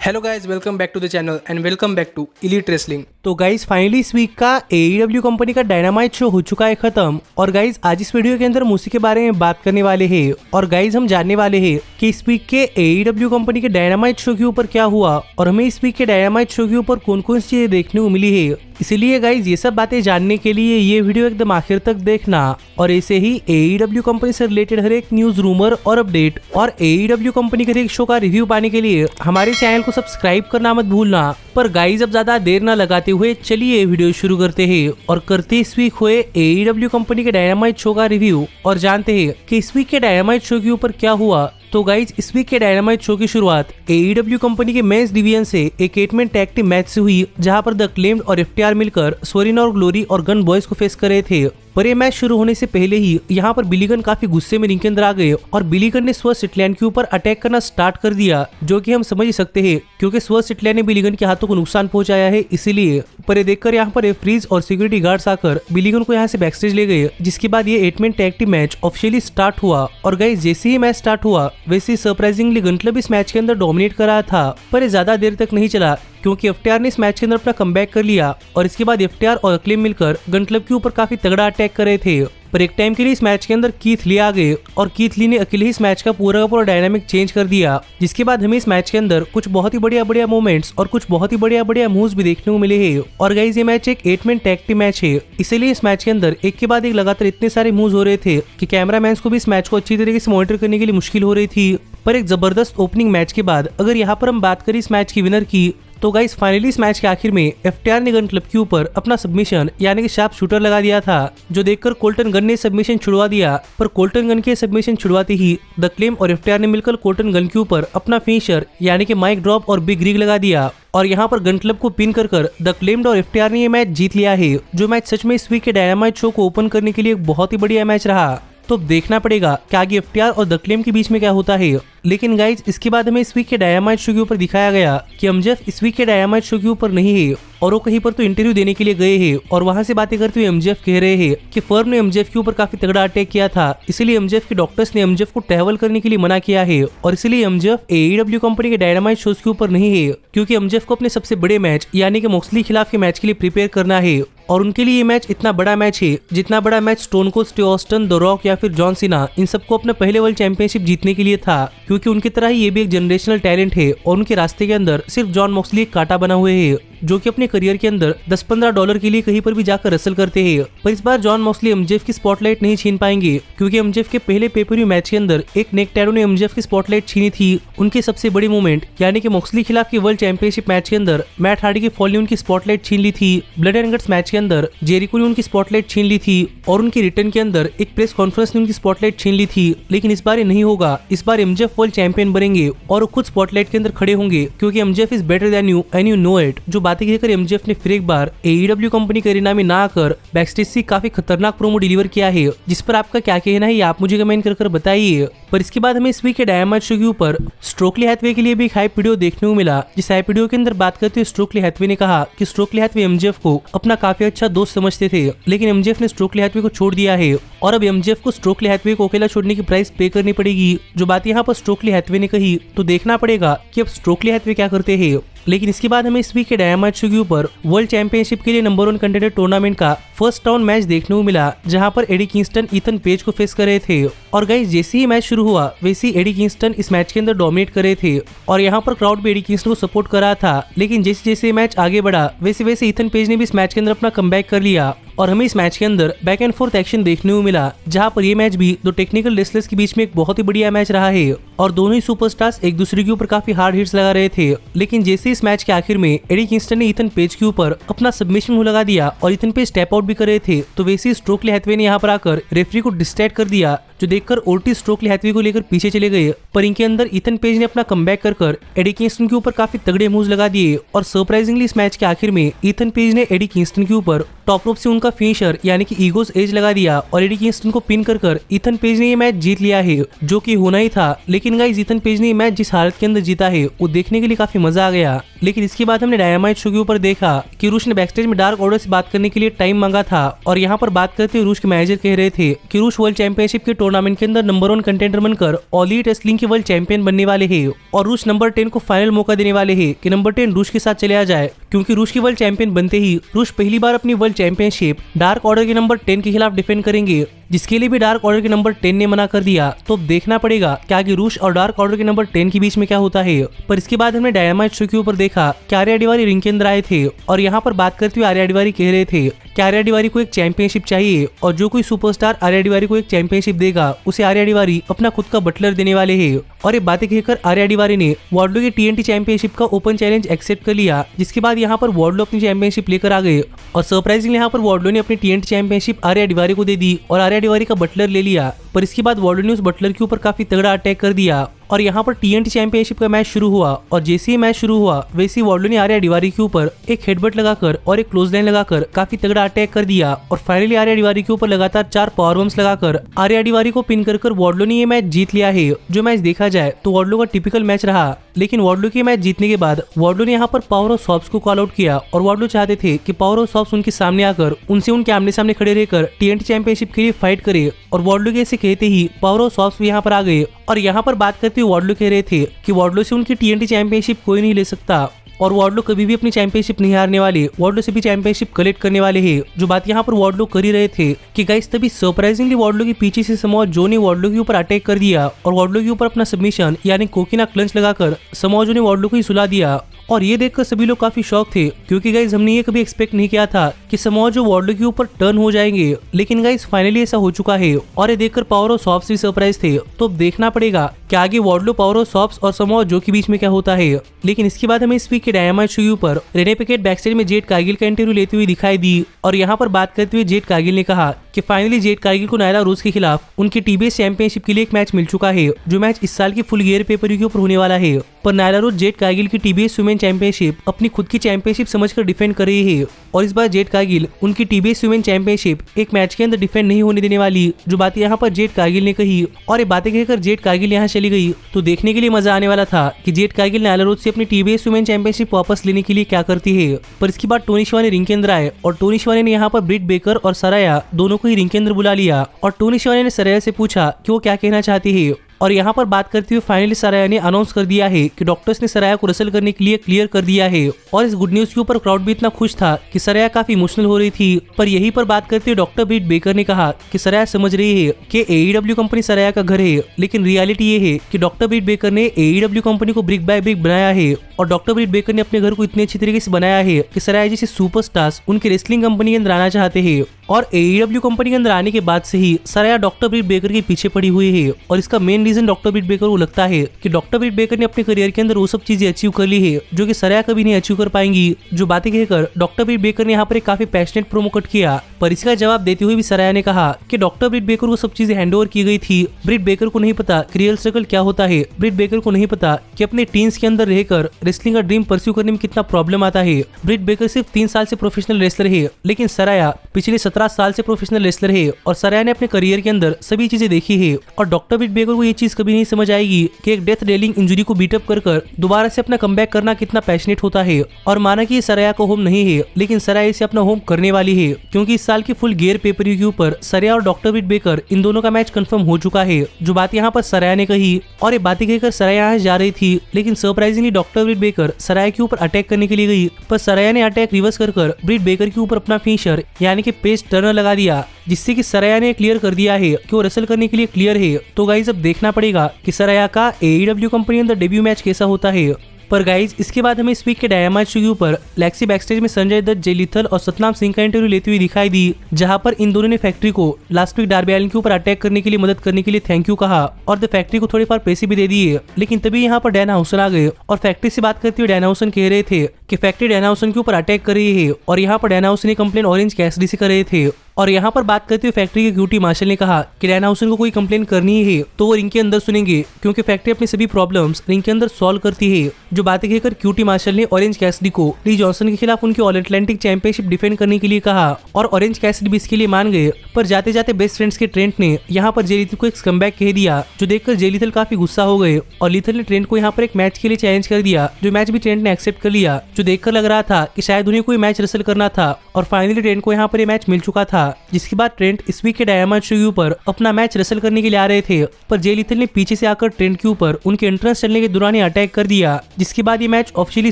Hello guys, welcome back to the channel and welcome back to elite wrestling. तो guys finally इस week का AEW company का dynamite show हो चुका है खत्म। और गाइज आज इस वीडियो के अंदर हम उसी के बारे में बात करने वाले हैं। और गाइज हम जानने वाले हैं कि इस वीक के AEW कंपनी के डायनामाइट शो के ऊपर क्या हुआ और हमें इस वीक के डायनामाइट शो के ऊपर कौन कौन सी चीजें देखने को मिली है। इसीलिए गाइज ये सब बातें जानने के लिए ये वीडियो एकदम आखिर तक देखना। और ऐसे ही AEW कंपनी से रिलेटेड हर एक न्यूज, रूमर और अपडेट और AEW कंपनी के हर एक शो का रिव्यू पाने के लिए हमारे चैनल को सब्सक्राइब करना मत भूलना। पर गाइज अब ज्यादा देर न लगाते हुए चलिए वीडियो शुरू करते हैं और करते इस वीक हुए AEW कंपनी के डायनामाइट शो का रिव्यू और जानते हैं कि इस वीक के डायनामाइट शो के ऊपर क्या हुआ। तो गाइज इस वीक के डायनामाइट शो की शुरुआत AEW कंपनी के मेंस डिवीजन से एक 8-मैन टैग टीम मैच से हुई, जहां पर द अक्लेम्ड और FTR मिलकर स्वरिन और ग्लोरी और गन बॉयज को फेस कर रहे थे। पर ये मैच शुरू होने से पहले ही यहाँ पर बिली गन काफी गुस्से में रिंग के अंदर आ गए और बिली गन ने स्वर सिटलैंड के ऊपर अटैक करना स्टार्ट कर दिया, जो कि हम समझ ही सकते हैं क्योंकि स्वर सिटलैंड ने बिली गन के हाथों को नुकसान पहुंचाया है। इसीलिए पर ये देखकर यहाँ पर रेफरीज और सिक्योरिटी गार्ड्स आकर बिली गन को यहाँ से बैकस्टेज ले गए, जिसके बाद ये eight man tag team match officially start हुआ। और गाइस जैसे ही मैच स्टार्ट हुआ वैसे ही सरप्राइजिंगली गन क्लब इस मैच के अंदर डोमिनेट कर रहा था। पर ये ज्यादा देर तक नहीं चला क्योंकि FTR ने इस मैच के अंदर अपना कमबैक कर लिया और इसके बाद FTR और अक्लेम मिलकर गन क्लब के ऊपर काफी तगड़ा अटैक कर रहे थे। पर एक टाइम के लिए इस मैच के अंदर कीथ ली आ गए और कीथ ली ने अकेले ही इस मैच का पूरा डायनामिक चेंज कर दिया, जिसके बाद हमें इस मैच के अंदर कुछ बहुत ही बढ़िया मोमेंट्स और कुछ बहुत ही बढ़िया मूव्स भी देखने को मिले हैं। और गाइस ये मैच एक 8-मैन टैग टीम मैच है, इसीलिए इस मैच के अंदर एक के बाद एक लगातार इतने सारे मूव्स हो रहे थे कि कैमरामैन को भी इस मैच को अच्छी तरीके से मॉनिटर करने के लिए मुश्किल हो रही थी। पर एक जबरदस्त ओपनिंग मैच के बाद अगर यहाँ पर हम बात करें इस मैच की विनर की, तो गाइस फाइनली इस मैच के आखिर में FTR ने गन क्लब के ऊपर अपना सबमिशन यानी कि शार्प शूटर लगा दिया था, जो देखकर कोल्टन गन ने सबमिशन छुड़वा दिया। पर कोल्टन गन के सबमिशन छुड़वाते ही द क्लेम और FTR ने मिलकर कोल्टन गन के ऊपर अपना फिनिशर यानी कि माइक ड्रॉप और बिग रिग लगा दिया और यहाँ पर गन क्लब को पिन कर द क्लेम्ड और FTR ने ये मैच जीत लिया है, जो मैच सच में इस वीक के डायनामाइट शो को ओपन करने के लिए एक बहुत ही बढ़िया मैच रहा। तो देखना पड़ेगा कि आगे FTR और द क्लेम के बीच में क्या होता है। लेकिन गाइज इसके बाद हमें इस वीक के डायनामाइट शो के ऊपर दिखाया गया कि MJF इस वीक के डायनामाइट शो के ऊपर नहीं है और वो कहीं पर तो इंटरव्यू देने के लिए गए हैं और वहां से बातें करते हुए MJF कह रहे हैं कि फर्म ने MJF के ऊपर काफी तगड़ा अटैक किया था, इसीलिए MJF के डॉक्टर्स ने MJF को ट्रैवल करने के लिए मना किया है और इसीलिए MJF AEW कंपनी के डायनामाइट शोज के ऊपर नहीं है, क्योंकि MJF को अपने सबसे बड़े मैच यानी कि मोक्सली खिलाफ के मैच के लिए प्रिपेयर करना है। और उनके लिए ये मैच इतना बड़ा मैच है जितना बड़ा match stone cold Steve Austin, the rock या फिर जॉन सीना इन सबको अपने पहले वर्ल्ड चैंपियनशिप जीतने के लिए था, क्योंकि उनकी तरह ही ये भी एक जनरेशनल टैलेंट है और उनके रास्ते के अंदर सिर्फ जॉन मॉक्सली एक कांटा बना हुए है, जो कि अपने करियर के अंदर $10-15 के लिए कहीं पर भी जाकर रसल करते हैं। पर इस बार जॉन मॉक्सली MJF की स्पॉटलाइट नहीं छीन पाएंगे, क्योंकि MJF के पहले पेपर मैच के अंदर एक नेक टैरो ने MJF की स्पॉटलाइट छीनी थी। उनकी सबसे बड़ी मूवमेंट यानी कि मॉक्सली खिलाफ के वर्ल्ड चैंपियनशिप मैच के अंदर मैट हार्डी के फॉल ने उनकी स्पॉटलाइट छीन ली थी। ब्लड एंड गट्स मैच के अंदर जेरिको ने उनकी स्पॉटलाइट छीन ली थी और उनकी रिटर्न के अंदर एक प्रेस कॉन्फ्रेंस ने उनकी स्पॉटलाइट छीन ली थी। लेकिन इस बार ये नहीं होगा, इस बार MJF वर्ल्ड चैंपियन बनेंगे और खुद स्पॉटलाइट के अंदर खड़े होंगे, क्योंकि MJF is better than you and you know it. जो बातें कहकर MJF ने फिर एक बार AEW कंपनी के एरिना में ना आकर बैकस्टेज से काफी खतरनाक प्रोमो डिलीवर किया है, जिस पर आपका क्या कहना है ये आप मुझे कमेंट कर बताइए। पर इसके बाद हमें इस वीक के डायनामाइट शो के ऊपर स्ट्रोकली हैथवे के लिए भी एक हाइप वीडियो देखने को मिला, जिस हाइप वीडियो के अंदर बात करते हुए स्ट्रोकली हैथवे ने कहा कि स्ट्रोकली हैथवे MJF को अपना काफी अच्छा दोस्त समझते थे, लेकिन MJF ने स्ट्रोकली हैथवे को छोड़ दिया है और अब MJF को स्ट्रोकली हैथवे को अकेला छोड़ने की प्राइस पे करनी पड़ेगी। जो बात यहाँ पर स्ट्रोकली हैथवे ने कही, तो देखना पड़ेगा कि अब स्ट्रोकली हैथवे क्या करते हैं। लेकिन इसके बाद हमें इस वीक के डायनामाइट शो के ऊपर वर्ल्ड चैंपियनशिप के लिए नंबर 1 कंटेंडर टूर्नामेंट का फर्स्ट राउंड मैच देखने को मिला, जहां पर एडी किंगस्टन ईथन पेज को फेस कर रहे थे। और गाइस जैसे ही मैच शुरू हुआ वैसे ही एडी किंगस्टन इस मैच के अंदर डोमिनेट कर रहे थे और यहाँ पर क्राउड भी एडी किंगस्टन को सपोर्ट कर रहा था। लेकिन जैसे जैसे मैच आगे बढ़ा वैसे वैसे ईथन पेज ने भी इस मैच के अंदर अपना कमबैक कर लिया और हमें इस मैच के अंदर बैक एंड फोर्थ एक्शन देखने को मिला, जहां पर ये मैच भी दो टेक्निकल रेसलर्स के बीच में एक बहुत ही बढ़िया मैच रहा है और दोनों ही सुपरस्टार्स एक दूसरे के ऊपर काफी हार्ड हिट्स लगा रहे थे। लेकिन जैसे इस मैच के आखिर में एडी किंगस्टन ने ईथन पेज के ऊपर अपना सबमिशन लगा दिया और ईथन पेज टैप आउट भी कर रहे थे, तो वैसे ही स्ट्रोकली हैथवे ने यहाँ पर आकर रेफरी को डिस्ट्रैक्ट कर दिया, जो देखकर ओर्टिस स्ट्रोकली हैथवे को लेकर पीछे चले गए। पर इनके अंदर ईथन पेज ने अपना कमबैक कर एडी किंगस्टन के ऊपर काफी तगड़े मूव्स लगा दिए और सरप्राइजिंगली इस मैच के आखिर में ईथन पेज ने एडी किंगस्टन के ऊपर टॉप रोप से उनका फिनिशर यानी कि ईगोस एज लगा दिया और एडी किंगस्टन को पिन कर ईथन पेज ने ये मैच जीत लिया है, जो कि होना ही था। लेकिन गाइस ईथन पेज ने ये मैच जिस हालत के अंदर जीता है वो देखने के लिए काफी मजा आ गया। लेकिन इसके बाद हमने डायनामाइट शो के ऊपर देखा कि रूश ने बैकस्टेज में डार्क ऑर्डर से बात करने के लिए टाइम मांगा था और यहाँ पर बात करते हुए रूश के मैनेजर कह रहे थे कि रूश वर्ल्ड चैंपियनशिप के टूर्नामेंट के अंदर नंबर 1 कंटेंडर बनकर ऑल एलिट रेसलिंग के वर्ल्ड चैंपियन बनने वाले हैं और रूश नंबर 10 को फाइनल मौका देने वाले हैं कि नंबर 10 रूश के साथ चले आ जाए, क्योंकि रूश की वर्ल्ड चैंपियन बनते ही रूश पहली बार अपनी वर्ल्ड चैंपियनशिप डार्क ऑर्डर के नंबर 10 के खिलाफ डिफेंड करेंगे, जिसके लिए भी डार्क ऑर्डर के नंबर 10 ने मना कर दिया। तो अब देखना पड़ेगा कि आगे रूश और डार्क ऑर्डर के नंबर 10 के बीच में क्या होता है। पर इसके बाद हमने डायनामाइट शो के ऊपर देखा कि आर्या डिवारी रिंग के अंदर आए थे और यहाँ पर बात करते हुए आर्या डिवारी कह रहे थे कि आर्या डिवारी को एक चैंपियनशिप चाहिए और जो कोई सुपरस्टार आर्या डिवारी को एक चैंपियनशिप देगा उसे आर्या डिवारी अपना खुद का बटलर देने वाले हैं। और ये बातें कहकर आर्या डिवारी ने वार्डलो की TNT चैंपियनशिप का ओपन चैलेंज एक्सेप्ट कर लिया, जिसके बाद यहाँ पर वार्डलो अपनी चैंपियनशिप लेकर आ गए और सरप्राइजिंगली यहाँ पर वार्डलो ने अपनी TNT चैंपियनशिप आर्या डिवारी को दे दी और आर्या डिवारी का बटलर ले लिया। पर इसके बाद वार्डलो ने उस बटलर के ऊपर काफी तगड़ा अटैक कर दिया और यहाँ पर TNT चैंपियनशिप का मैच शुरू हुआ और जैसे ही मैच शुरू हुआ वैसे ही वार्डलो ने आर्या डिवारी के ऊपर एक हेडबट लगाकर और एक क्लोज लाइन लगाकर काफी तगड़ा अटैक कर दिया और फाइनली आर्या डिवारी के ऊपर लगातार 4 पावर बम्स लगाकर आर्या डिवारी को पिन कर वार्डलो ने ये मैच जीत लिया है। जो मैच देखा जाए तो वार्डलो का टिपिकल मैच रहा, लेकिन वार्डलो के मैच जीतने के बाद वार्डलो ने यहाँ पर पावर ऑफ सॉप्स को कॉल आउट किया और वार्डलो चाहते थे कि पावर ऑफ सॉप्स उनके सामने आकर उनसे उनके आमने सामने खड़े रहकर TNT चैंपियनशिप के लिए फाइट करे और वार्डलो के ऐसे कहते ही पावर ऑफ सॉप्स भी यहाँ पर आ गए और यहाँ पर बात करते हुए वार्डलो कह रहे थे कि वार्डलो से उनकी TNT चैंपियनशिप कोई नहीं ले सकता और वार्डलो कभी भी अपनी चैंपियनशिप नहीं हारने वाले, वार्डलो से भी चैंपियनशिप कलेक्ट करने वाले हैं। जो बात यहाँ पर वार्डलो कर ही रहे थे कि गाइस तभी सरप्राइजिंगली वार्डलो के पीछे से समोआ जो ने वार्डलो के ऊपर अटैक कर दिया और वार्डलो के ऊपर अपना सबमिशन यानी कोकिना क्लंच लगाकर समोआ जो ने वार्डलो को ही सुला दिया। और ये देखकर सभी लोग काफी शॉक थे, क्योंकि गाइज हमने ये कभी एक्सपेक्ट नहीं किया था कि समोआ जो वार्डलो के ऊपर टर्न हो जाएंगे, लेकिन गाइज फाइनली ऐसा हो चुका है और ये देखकर पावर ऑफ सॉप्स भी सरप्राइज थे। तो अब देखना पड़ेगा कि आगे वार्डलो, पावर ऑफ सॉप्स और समोआ जो के बीच में क्या होता है। लेकिन इसके बाद हमें इस वीक के डायनामाइट शो के ऊपर रेने पिकेट बैकस्टेज में जेड कारगिल का इंटरव्यू लेते हुए दिखाई दी और यहाँ पर बात करते हुए जेड कारगिल ने कहा कि फाइनली जेड कारगिल को नायला रोज के खिलाफ उनकी TBS चैंपियनशिप के लिए एक मैच मिल चुका है, जो मैच इस साल की फुल गियर पेपर के ऊपर होने वाला है। पर नायला रोज जेड कारगिल की TBS वुमेन चैंपियनशिप अपनी खुद की चैंपियनशिप समझकर डिफेंड कर रही है और इस बार जेड कारगिल उनकी TBS वुमेन चैंपियनशिप एक मैच के अंदर डिफेंड नहीं होने देने वाली। जो बात यहाँ पर जेड कारगिल ने कही और ये बातें कहकर जेड कारगिल यहाँ चली गई, तो देखने के लिए मजा आने वाला था कि जेड कारगिल नायला रोज से अपनी TBS वुमेन चैंपियनशिप वापस लेने के लिए क्या करती है। पर इसके बाद टोनी शिवानी रिंग के अंदर आए और टोनी शिवानी ने यहाँ पर ब्रिट बेकर और सराया दोनों को ही रिंग के अंदर बुला लिया और टोनी शिवानी ने सराया से पूछा कि वो क्या कहना चाहती है। और यहाँ पर बात करते हुए फाइनली सराया ने अनाउंस कर दिया है कि डॉक्टर्स ने सराया को रसल करने के लिए क्लियर कर दिया है और इस गुड न्यूज के ऊपर क्राउड भी इतना खुश था कि सराया काफी इमोशनल हो रही थी। पर यही पर बात करते हुए डॉक्टर ब्रिट बेकर ने कहा कि सराया समझ रही है कि AEW कंपनी सराया का घर है, लेकिन रियलिटी ये है कि डॉक्टर ब्रिट बेकर ने AEW कंपनी को ब्रिक बाय ब्रिक बनाया है और डॉक्टर ब्रिट बेकर ने अपने घर को इतने अच्छी तरीके से बनाया है कि सराया जैसे सुपरस्टार्स उनके रेसलिंग कंपनी के अंदर आना चाहते हैं और AEW कंपनी के अंदर आने के बाद से ही सराया डॉक्टर ब्रिट बेकर के पीछे पड़ी हुई है। और इसका मेन रीजन डॉक्टर ब्रिट बेकर को लगता है कि डॉक्टर ब्रिट बेकर ने अपने करियर के अंदर वो सब चीजें अचीव कर ली है जो कि सराया कभी नहीं अचीव कर पाएंगी। जो बातें कहकर डॉक्टर ब्रिट बेकर ने यहाँ पर एक काफी पैशनेट प्रोमो कट किया, पर इसका जवाब देते हुए भी सराया ने कहा कि डॉक्टर ब्रिट बेकर को सब चीजें हैंडओवर की गई थी। ब्रिट बेकर को नहीं पता कि रियल स्ट्रगल क्या होता है, ब्रिट बेकर को नहीं पता कि अपने टीन्स के अंदर रहकर रेसलिंग का ड्रीम परस्यू करने में कितना प्रॉब्लम आता है। ब्रिट बेकर सिर्फ 3 साल से प्रोफेशनल रेसलर है, लेकिन सराया पिछले 17 साल से प्रोफेशनल रेसलर है और सराया ने अपने करियर के अंदर सभी चीजें देखी है। और डॉक्टर ब्रिट बेकर को ये चीज कभी नहीं समझ आएगी कि एक डेथ डेलिंग इंजरी को बीटअप कर दोबारा से अपना कमबैक करना कितना पैशनेट होता है। और माना कि ये सराया का होम नहीं है, लेकिन सराया इसे अपना होम करने वाली है, क्योंकि इस साल की फुल गियर पेपर के ऊपर सराया और डॉक्टर ब्रिट बेकर इन दोनों का मैच कंफर्म हो चुका है। जो बात यहाँ पर सराया ने कही और ये बातें कहकर सराया यहाँ जा रही थी, लेकिन सरप्राइजिंगली डॉक्टर ब्रिट बेकर सराया के ऊपर अटैक करने के लिए गई, पर सराया ने अटैक रिवर्स कर ब्रिट बेकर के ऊपर अपना फिनिशर यानी कि पेस टर्नर लगा दिया, जिससे कि सराया ने क्लियर कर दिया है कि वो रसल करने के लिए क्लियर है। तो गाइज अब देखना पड़ेगा कि सराया का AEW कंपनी अंदर डेब्यू मैच कैसा होता है। पर गाइज इसके बाद हमें इस वीक के डायनामाइट शो के ऊपर लेक्सी बैकस्टेज में संजय दत्त, जय लिथल और सतनाम सिंह का इंटरव्यू लेती हुई दिखाई दी, जहां पर इन दोनों ने फैक्ट्री को लास्ट वीक डार्बी एलिन के ऊपर अटैक करने के लिए मदद करने के लिए थैंक यू कहा और द फैक्ट्री को थोड़े बार पैसे भी दे दिए। लेकिन तभी यहाँ पर डैन हाउसन आ गए और फैक्ट्री से बात करते हुए डैन हाउसन कह रहे थे कि फैक्ट्री डैन हाउसन के ऊपर अटैक कर रही है और यहाँ पर डैन हाउसन ने कंप्लेन ऑरेंज कैसिडी से कर रहे थे। और यहाँ पर बात करते हुए फैक्ट्री के क्यूटी मार्शल ने कहा कि डैनाहाउसन को कोई कंप्लेन करनी है तो वो रिंग के अंदर सुनेंगे, क्योंकि फैक्ट्री अपनी सभी प्रॉब्लम्स रिंग के अंदर सॉल्व करती है। जो बातें कहकर क्यूटी मार्शल ने ऑरेंज कैसिडी को ली जॉनसन के खिलाफ उनकी ऑल अटलांटिक चैंपियनशिप डिफेंड करने के लिए कहा और ऑरेंज कैसिडी भी इसके लिए मान गए। पर जाते जाते बेस्ट फ्रेंड्स के ट्रेंट ने यहाँ पर जे लीथल को एक कमबैक कह दिया, जो देखकर जे लीथल काफी गुस्सा हो गए और लीथल ने ट्रेंट को यहाँ पर एक मैच के लिए चैलेंज कर दिया, जो मैच भी ट्रेंट ने एक्सेप्ट कर लिया। जो देखकर लग रहा था कि शायद उन्हें कोई मैच रसल करना था और फाइनली ट्रेंट को यहाँ पर ये मैच मिल चुका था। जिसके बाद ट्रेंट इस वीक के डायनामाइट शो के ऊपर अपना मैच रसल करने के लिए आ रहे थे, पर जे लीथल ने पीछे से आकर ट्रेंट के ऊपर उनके एंट्रेंस चलने के दौरान ही अटैक कर दिया। जिसके बाद ये मैच ऑफिशियली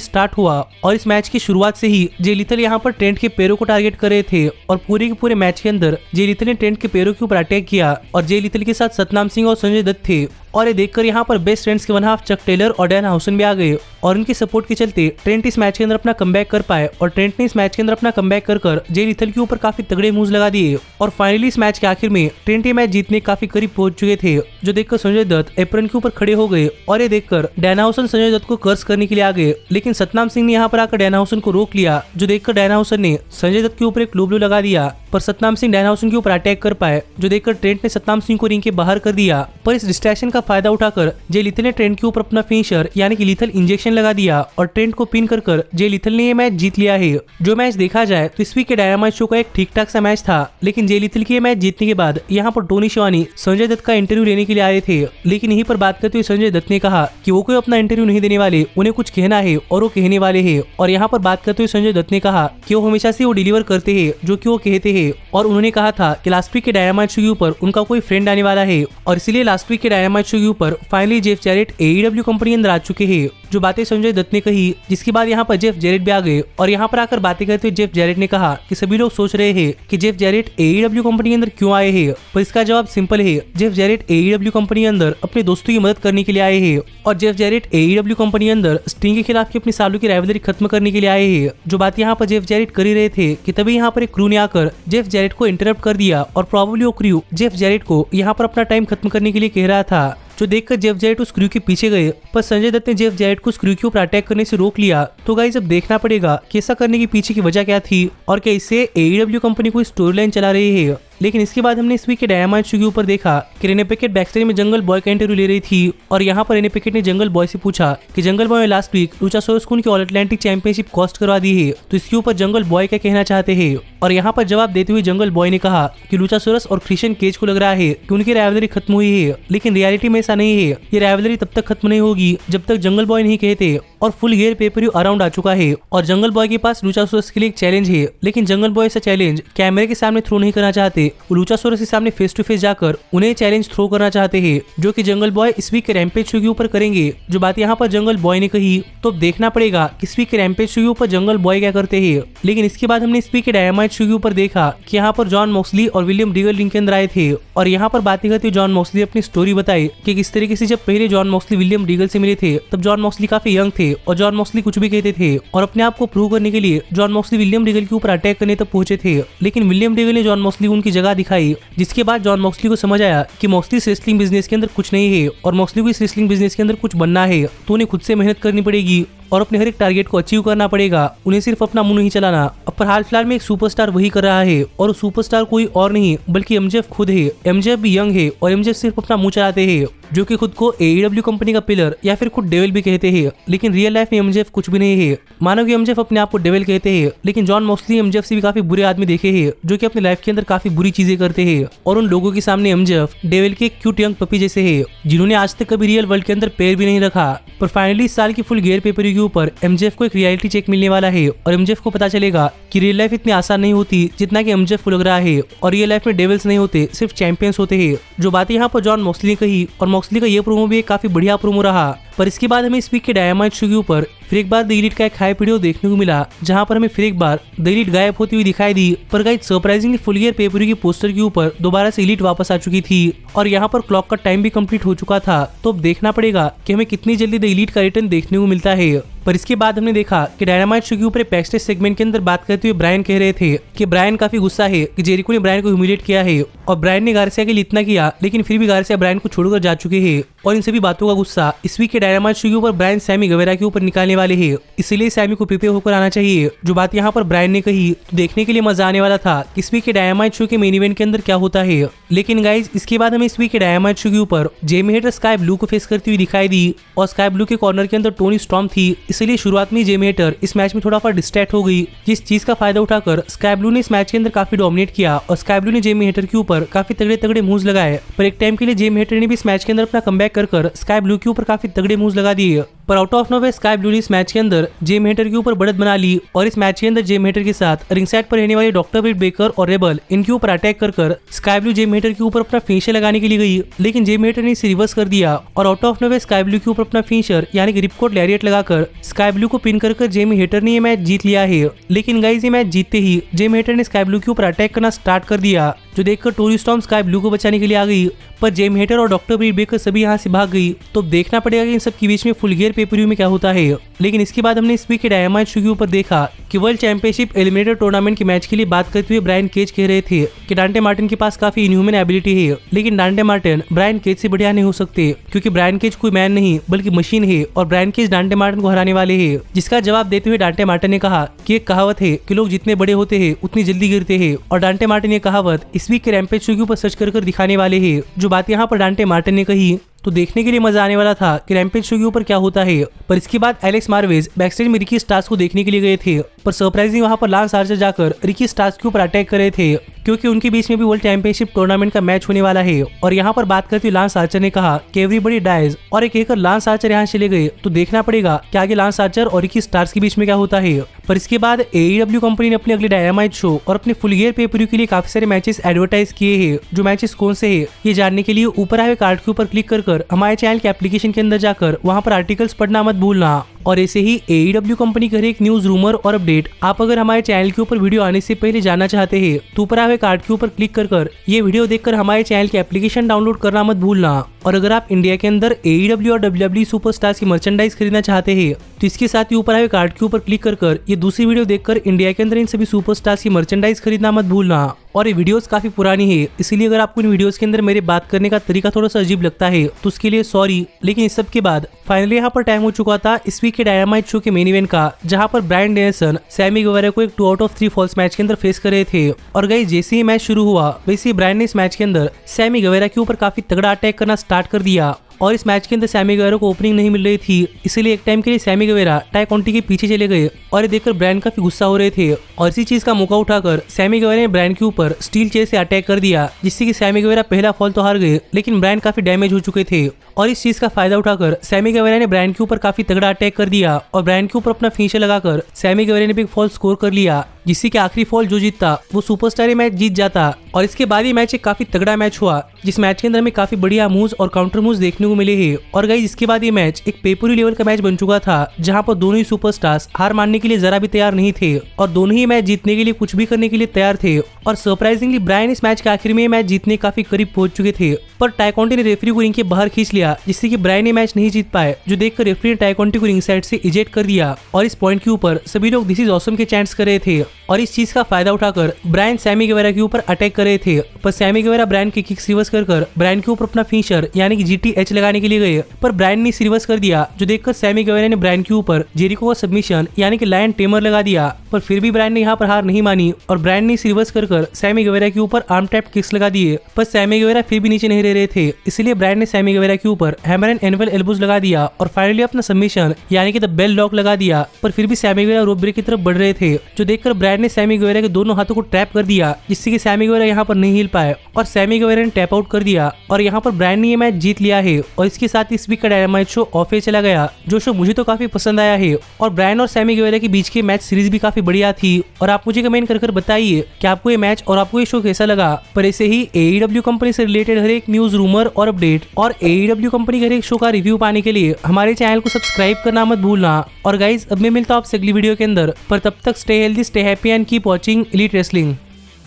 स्टार्ट हुआ और इस मैच की शुरुआत से ही जे लीथल यहाँ पर ट्रेंट के पैरों को टारगेट कर रहे थे और पूरे के पूरे मैच के अंदर जे लीथल ने ट्रेंट के पैरों के ऊपर अटैक किया और जे लीथल के साथ सतनाम सिंह और संजय दत्त थे। और ये देखकर यहाँ पर बेस्ट फ्रेंड्स के वन हाफ चक टेलर और डैनाहाउसन भी आ गए और उनके सपोर्ट के चलते ट्रेंट इस मैच के अंदर अपना कमबैक कर पाए और ट्रेंट ने इस मैच के अंदर अपना कमबैक कर जे लीथल के ऊपर काफी तगड़े मूव्स लगा दिए और फाइनली इस मैच के आखिर में ट्रेंट ये मैच जीतने काफी करीब पहुंच चुके थे। जो देखकर संजय दत्त एप्रन के ऊपर खड़े हो गए और ये देखकर डैनाहाउसन संजय दत्त को कर्स करने के लिए आ गए, लेकिन सतनाम सिंह ने यहाँ पर आकर डैनाहाउसन को रोक लिया। जो देखकर डैनाहाउसन ने संजय दत्त के ऊपर एक लो ब्लो लगा दिया, पर सतनाम सिंह डैनाहाउसन के ऊपर अटैक कर पाए। जो देखकर ट्रेंट ने सतनाम सिंह को रिंग के बाहर कर दिया, पर इस डिस्ट्रैक्शन का फायदा उठाकर जे लीथल ने ट्रेंट के ऊपर अपना फिनिशर यानी कि लीथल इंजेक्शन लगा दिया और ट्रेंट को पिन कर जे लीथल ने ये मैच जीत लिया है। जो मैच देखा जाए तो इस वीक के डायनामाइट शो का एक ठीक ठाक सा मैच था, लेकिन जे लीथल की ये मैच जीतने के बाद यहाँ पर टोनी शिवानी संजय दत्त का इंटरव्यू लेने के लिए आए थे, लेकिन यहीं पर बात करते हुए संजय दत्त ने कहा कि वो कोई अपना इंटरव्यू नहीं देने वाले, उन्हें कुछ कहना है और वो कहने वाले हैं। और यहाँ पर बात करते हुए संजय दत्त ने कहा कि वो हमेशा से वो डिलीवर करते हैं जो कि वो कहते हैं और उन्होंने कहा था कि लास्ट वीक के डायनामाइट शो के ऊपर उनका कोई फ्रेंड आने वाला है और इसीलिए लास्ट वीक के डायनामाइट शो के ऊपर finally Jeff Jarrett AEW company के अंदर आ चुके हैं। जो बातें संजय दत्त ने कही, जिसके बाद यहाँ पर जेफ जैरेट भी आ गए और यहाँ पर आकर बातें करते हुए जेफ जैरेट ने कहा कि सभी लोग सोच रहे हैं कि जेफ जैरेट AEW कंपनी के अंदर क्यों आए हैं, पर इसका जवाब सिंपल है। जेफ जैरेट AEW कंपनी के अंदर अपने दोस्तों की मदद करने के लिए आए हैं और जेफ जैरेट AEW कंपनी के अंदर स्टिंग के खिलाफ की अपनी सालों की राइवलरी खत्म करने के लिए आए हैं। जो बात यहाँ पर जेफ जैरेट कर ही रहे थे कि तभी यहाँ पर एक क्रू ने आकर जेफ जैरेट को इंटरप्ट कर दिया और प्रोबेबली वो क्रू जेफ जैरेट को यहाँ पर अपना टाइम खत्म करने के लिए कह रहा था। जो देखकर जेफ जैरेट उस क्रू के पीछे गए, पर संजय दत्त ने जेफ जैरेट को उस क्रू के ऊपर अटैक करने से रोक लिया। तो गाइस अब देखना पड़ेगा कि ऐसा करने के पीछे की वजह क्या थी और क्या इससे AEW कंपनी कोई स्टोरी लाइन चला रही है। लेकिन इसके बाद हमने इस वीक के डायनामाइट शो के ऊपर देखा कि रेने पिकेट बैकस्टेज में जंगल बॉय का इंटरव्यू ले रही थी और यहाँ पर रेने पिकेट ने जंगल बॉय से पूछा कि जंगल बॉय लास्ट वीक लुचासोरस को उनकी ऑल अटलांटिक चैंपियनशिप कॉस्ट करवा दी है, तो इसके ऊपर जंगल बॉय क्या कहना चाहते हैं। और यहाँ पर जवाब देते हुए जंगल बॉय ने कहा कि लुचासोरस और क्रिश्चियन केज को लग रहा है कि उनकी राइवलरी खत्म हुई है, लेकिन रियलिटी में ऐसा नहीं है। ये राइवलरी तब तक खत्म नहीं होगी जब तक जंगल बॉय नहीं कहते और फुल गियर पेपर अराउंड आ चुका है और जंगल बॉय के पास लुचासोरस के लिए एक चैलेंज है, लेकिन जंगल बॉय ऐसा चैलेंज कैमरे के सामने थ्रो नहीं करना चाहते। वो लुचासोरस के सामने फेस टू फेस जाकर उन्हें चैलेंज थ्रो करना चाहते हैं, जो कि जंगल बॉय इस वीक के रैम्पेज शो के ऊपर करेंगे। जो बात यहाँ पर जंगल बॉय ने कही, तो अब देखना पड़ेगा कि इस वीक के रैम्पेज शो के ऊपर जंगल बॉय क्या करते हैं। लेकिन इसके बाद हमने इस वीक के डायनामाइट शो के ऊपर देखा कि यहाँ पर जॉन मॉक्सली और विलियम रीगल रिंग के अंदर आए थे और यहाँ पर बातें करते हुए जॉन मॉक्सली अपनी स्टोरी बताई कि किस तरीके से जब पहले जॉन मॉक्सली विलियम रीगल से मिले थे तब जॉन मॉक्सली काफी यंग थे और जॉन मॉक्सली कुछ भी कहते थे और अपने आप को प्रूव करने के लिए जॉन मॉक्सली विलियम रीगल के ऊपर अटैक करने तक पहुंचे थे, लेकिन विलियम रीगल ने जॉन मॉक्सली को उनकी जगह दिखाई। जिसके बाद जॉन मॉक्सली को समझ आया कि मॉक्सली रेसलिंग बिजनेस के अंदर कुछ नहीं है और मॉक्सली को इस रेसलिंग बिजनेस के अंदर कुछ बनना है तो उन्हें खुद से मेहनत करनी पड़ेगी और अपने हर एक टारगेट को अचीव करना पड़ेगा। उन्हें सिर्फ अपना मुंह नहीं चलाना। अब पर हाल फिलहाल में एक सुपरस्टार वही कर रहा है और सुपरस्टार कोई और नहीं बल्कि MJF खुद है। MJF भी यंग है और MJF सिर्फ अपना मुंह चलाते हैं, जो कि खुद को AEW कंपनी का पिलर या फिर खुद डेविल भी कहते हैं, लेकिन रियल लाइफ में MJF कुछ भी नहीं है। मानो कि MJF अपने आप को डेविल कहते हैं, लेकिन जॉन मॉक्सली MJF से भी काफी बुरे आदमी देखे हैं जो कि अपनी लाइफ के अंदर काफी बुरी चीजें करते हैं और उन लोगों के सामने MJF डेविल के क्यूट यंग पपी जैसे है जिन्होंने आज तक कभी रियल वर्ल्ड के अंदर पैर भी नहीं रखा। पर फाइनली इस साल की फुल गियर पेपर के ऊपर MJF को एक रियलिटी चेक मिलने वाला है और MJF को पता चलेगा कि रियल लाइफ इतनी आसान नहीं होती जितना कि MJF को लग रहा है और रियल लाइफ में डेविल्स नहीं होते, सिर्फ चैंपियंस होते हैं। जो बातें यहाँ पर जॉन मॉक्सली ने कही और मॉक्सली का ये प्रोमो भी एक काफी बढ़िया प्रोमो रहा। पर इसके बाद हमें इस वीक के डायनामाइट शो के ऊपर फिर एक बार द एलीट का एक हाई वीडियो देखने को मिला, जहां पर हमें फिर एक बार द एलीट गायब होती हुई दिखाई दी। पर guys surprisingly full gear paper की पोस्टर के ऊपर दोबारा से एलीट वापस आ चुकी थी और यहाँ पर क्लॉक का टाइम भी कंप्लीट हो चुका था। तो अब देखना पड़ेगा कि हमें कितनी जल्दी द एलीट का रिटर्न देखने को मिलता है। पर इसके बाद हमने देखा कि डायनामाइट शो के ऊपर बैक स्टेज सेगमेंट के अंदर बात करते हुए ब्रायन कह रहे थे कि ब्रायन काफी गुस्सा है कि जेरिको ने ब्रायन को ह्यूमिलेट किया है और ब्रायन ने गार्सिया के लिए इतना किया, लेकिन फिर भी गार्सिया ब्रायन को छोड़कर जा चुके हैं और इन सभी बातों का गुस्सा इस वीक के डायनामाइट शो के ऊपर ब्रायन सैमी गवेरा के ऊपर निकालने वाले हैं। इसलिए सैमी को प्रिपेयर होकर आना चाहिए। जो बात यहाँ पर ब्रायन ने कही तो देखने के लिए मजा आने वाला था कि इस वीक के डायनामाइट शो के मेन इवेंट के अंदर क्या होता है। लेकिन गाइज इसके बाद हमें इस वीक के डायनामाइट शो के ऊपर जेमी हेटर स्काई ब्लू को फेस करती हुई दिखाई दी और स्काई ब्लू के कॉर्नर के अंदर टोनी स्टॉर्म थी। इसलिए शुरुआत में जेमी हेटर इस मैच में थोड़ा सा डिस्ट्रैक्ट हो गई, जिस चीज का फायदा उठाकर स्काई ब्लू ने इस मैच के अंदर काफी डोमिनेट किया और स्काई ब्लू ने जेमी हेटर के ऊपर काफी तगड़े तगड़े मूव्स लगाए। पर एक टाइम के लिए जेमी हेटर ने भी इस मैच के अंदर अपना कमबैक कर स्काई ब्लू के ऊपर काफी तगड़े मूव्स लगा दिए। पर out of no way sky blue ने इस मैच के अंदर जेमी हेटर के ऊपर बढ़त बना ली और इस मैच के अंदर जेमी हेटर के साथ रिंग साइड पर रहने वाले डॉक्टर ब्रिट बेकर और रेबल इनके ऊपर अटैक कर स्काई ब्लू जेमी हेटर के ऊपर अपना फिनिशर लगाने के लिए गई, लेकिन जेमी हेटर ने इसे रिवर्स कर दिया और out of no way sky blue के ऊपर अपना फिनिशर यानी कि रिपकोट लैरिएट लगाकर स्काई ब्लू को पिन कर जेमी हेटर ने ये मैच जीत लिया है। लेकिन गाइस ये मैच जीतते ही जेमी हेटर ने स्काई ब्लू के ऊपर अटैक करना स्टार्ट कर दिया, जो देखकर टोनी स्टॉर्म स्काई ब्लू को बचाने के लिए आ गई। पर जेमी हेटर और डॉक्टर ब्रिट बेकर सभी यहाँ से भाग गई। तो देखना पड़ेगा कि इन सब के बीच में फुल गियर पेपर व्यू में क्या होता है। लेकिन इसके बाद हमने इस वीक के डायनामाइट शो के ऊपर देखा कि वर्ल्ड चैंपियनशिप एलिमिनेटर टूर्नामेंट के मैच के लिए बात करते हुए ब्रायन केज कह रहे थे कि डांटे मार्टिन के पास काफी इनह्यूमन एबिलिटी है, लेकिन डांटे मार्टिन ब्रायन केज से बढ़िया नहीं हो सकते क्योंकि ब्रायन केज कोई मैन नहीं बल्कि मशीन है और ब्रायन केज डांटे मार्टिन को हराने वाले है। जिसका जवाब देते हुए डांटे मार्टिन ने कहा कि एक कहावत है कि लोग जितने बड़े होते हैं उतनी जल्दी गिरते हैं और डांटे मार्टिन ये कहावत इस वीक के रैम्पेज शो के ऊपर सर्च कर दिखाने वाले है। जो बात यहाँ पर डांटे मार्टिन ने कही तो देखने के लिए मजा आने वाला था कि रैम्पेज शो के ऊपर क्या होता है। पर इसके बाद एलेक्स मार्वेज बैकस्टेज में रिकी स्टार्स को देखने के लिए गए थे, पर सरप्राइजिंग वहां पर लांस आर्चर जाकर रिकी स्टार्स के ऊपर अटैक कर रहे थे क्योंकि उनके बीच में भी वर्ल्ड चैंपियनशिप टूर्नामेंट का मैच होने वाला है। और यहाँ पर बात करते हुए लांस आर्चर ने कहा कि एवरीबॉडी डाइज और एक कहकर लांस आर्चर यहाँ चले गए। तो देखना पड़ेगा कि आगे लांस आर्चर और रिकी स्टार्स के बीच में क्या होता है। पर इसके बाद AEW कंपनी ने अपने अगले डायनामाइट शो और अपने फुल गियर पे व्यू के लिए काफी सारे मैचेस एडवर्टाइज किए हैं। जो मैचेस कौन से हैं ये जानने के लिए ऊपर आए कार्ड के ऊपर क्लिक कर हमारे चैनल के एप्लीकेशन के अंदर जाकर वहां पर आर्टिकल्स पढ़ना मत भूलना। और ऐसे ही AEW कंपनी का हर एक न्यूज रूमर और अपडेट आप अगर हमारे चैनल के ऊपर वीडियो आने से पहले जानना चाहते हैं तो ऊपर आए कार्ड के ऊपर क्लिक कर ये वीडियो देखकर हमारे चैनल के एप्लीकेशन डाउनलोड करना मत भूलना। और अगर आप इंडिया के अंदर AEW और WWE सुपरस्टार्स की मर्चेंडाइज खरीदना चाहते हैं तो इसके साथ ही ऊपर आए कार्ड के ऊपर क्लिक कर ये दूसरी वीडियो देखकर इंडिया के अंदर इन सभी सुपरस्टार्स की मर्चेंडाइज खरीदना मत भूलना। और ये वीडियोस काफी पुरानी है, इसीलिए अगर आपको इन वीडियोस के अंदर मेरे बात करने का तरीका थोड़ा सा अजीब लगता है तो उसके लिए सॉरी। लेकिन इस सब के बाद फाइनली यहाँ पर टाइम हो चुका था इस वीक के डायनामाइट शो के मेन इवेंट का, जहाँ पर ब्रायन डेनिसन सैमी गवेरा को एक 2 आउट ऑफ 3 फॉल्स मैच के अंदर फेस कर रहे थे। और गाइस जैसे ही मैच शुरू हुआ वैसे ही ब्रायन ने इस मैच के अंदर सैमी गवेरा के ऊपर काफी तगड़ा अटैक करना स्टार्ट कर दिया। और इस मैच के अंदर सैमी गवेरा को ओपनिंग नहीं मिल रही थी, इसीलिए एक टाइम के लिए सैमी गवेरा टाई कॉन्टी के पीछे चले गए और ये देखकर ब्रायन काफी गुस्सा हो रहे थे। और इसी चीज का मौका उठाकर सैमी गवेरा ने ब्रायन के ऊपर स्टील चेयर से अटैक कर दिया, जिससे कि सैमी गवेरा पहला फॉल तो हार गए लेकिन ब्रायन काफी डैमेज हो चुके थे। और इस चीज का फायदा उठाकर सैमी गवेरा ने ब्रायन के ऊपर काफी तगड़ा अटैक कर दिया और ब्रायन के ऊपर अपना फिनिशर लगाकर सैमी गवेरा ने भी एक फॉल स्कोर कर लिया, जिससे कि आखिरी फॉल जो जीतता वो सुपरस्टार मैच जीत जाता। और इसके बाद ये मैच एक काफी तगड़ा मैच हुआ, जिस मैच के अंदर हमें काफी बढ़िया मूव्स और काउंटर मूव्स देखने को मिले हैं। और गाइस इसके बाद ये मैच एक पेपरी लेवल का मैच बन चुका था, जहां पर दोनों ही सुपरस्टार्स हार मानने के लिए जरा भी तैयार नहीं थे और दोनों ही मैच जीतने के लिए कुछ भी करने के लिए तैयार थे। और सरप्राइजिंगली ब्रायन इस मैच के आखिर में मैच जीतने काफी करीब पहुंच चुके थे, पर टाई कॉन्टी ने रेफरी को रिंग के बाहर खींच लिया, जिससे कि ब्रायन ये मैच नहीं जीत पाए, जो देखकर रेफरी ने टाई कॉन्टी को रिंग साइड से इजेक्ट कर दिया। और इस पॉइंट के ऊपर सभी लोग दिस इज ऑसम के चैंट्स कर रहे थे और इस चीज का फायदा उठाकर ब्रायन सैमी गवेरा के ऊपर अटैक कर रहे थे। पर सैमी गवेरा ब्रायन के किक्स रिवर्स कर ब्रायन के ऊपर अपना फिनिशर यानी कि GTH लगाने के लिए गए, पर ब्रायन ने रिवर्स कर दिया, जो देखकर सैमी गवेरा ने ब्रायन के ऊपर जेरिको का सबमिशन यानी कि लायन टेमर लगा दिया। पर फिर भी ब्रायन ने यहाँ पर हार नहीं मानी और ब्रायन ने रिवर्स कर सैमी गवेरा के ऊपर आर्म टैप किक्स लगा दिए, पर सैमी गवेरा फिर भी नीचे नहीं रह रहे थे, इसलिए ब्रायन ने सैमी गवेरा के ऊपर हैमर एंड एनवल एल्बोज लगा दिया और फाइनली अपना सबमिशन यानी कि द बेल लॉक लगा दिया। पर फिर भी सैमी गवेरा रोप ब्रेक की तरफ बढ़ रहे थे, जो देखकर ब्रायन ने सैमी गवेरा के दोनों हाथों को ट्रैप कर दिया, जिससे कि सैमी गवेरा यहाँ पर नहीं हिल पाए और सैमी गवेरा ने टैप आउट कर दिया। और यहाँ पर ब्रायन ने ये मैच जीत लिया है और इसके साथ इस वीक का डायनामाइट शो ऑफ एयर चला गया, जो शो मुझे तो काफी पसंद आया है। और ब्रायन और सैमी गवेरा के बीच की मैच सीरीज भी काफी बढ़िया थी। और आप मुझे कमेंट कर बताइए कि आपको ये मैच और आपको ये शो कैसा लगा। पर ऐसे ही AEW कंपनी से रिलेटेड हर एक न्यूज रूमर और अपडेट और AEW कंपनी के हर एक शो का रिव्यू पाने के लिए हमारे चैनल को सब्सक्राइब करना मत भूलना। और गाइज अब मैं मिलता हूँ आपसे अगली वीडियो के अंदर, पर तब तक stay healthy, stay happy and keep watching elite wrestling.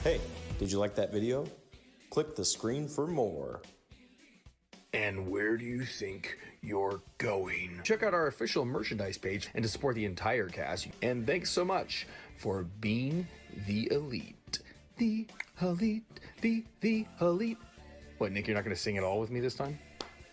Hey, did you like that video? Click the screen for more. And where do you think you're going. Check out our official merchandise page and to support the entire cast. And thanks so much for being the elite. The elite, the elite. What, Nick, you're not going to sing it all with me this time?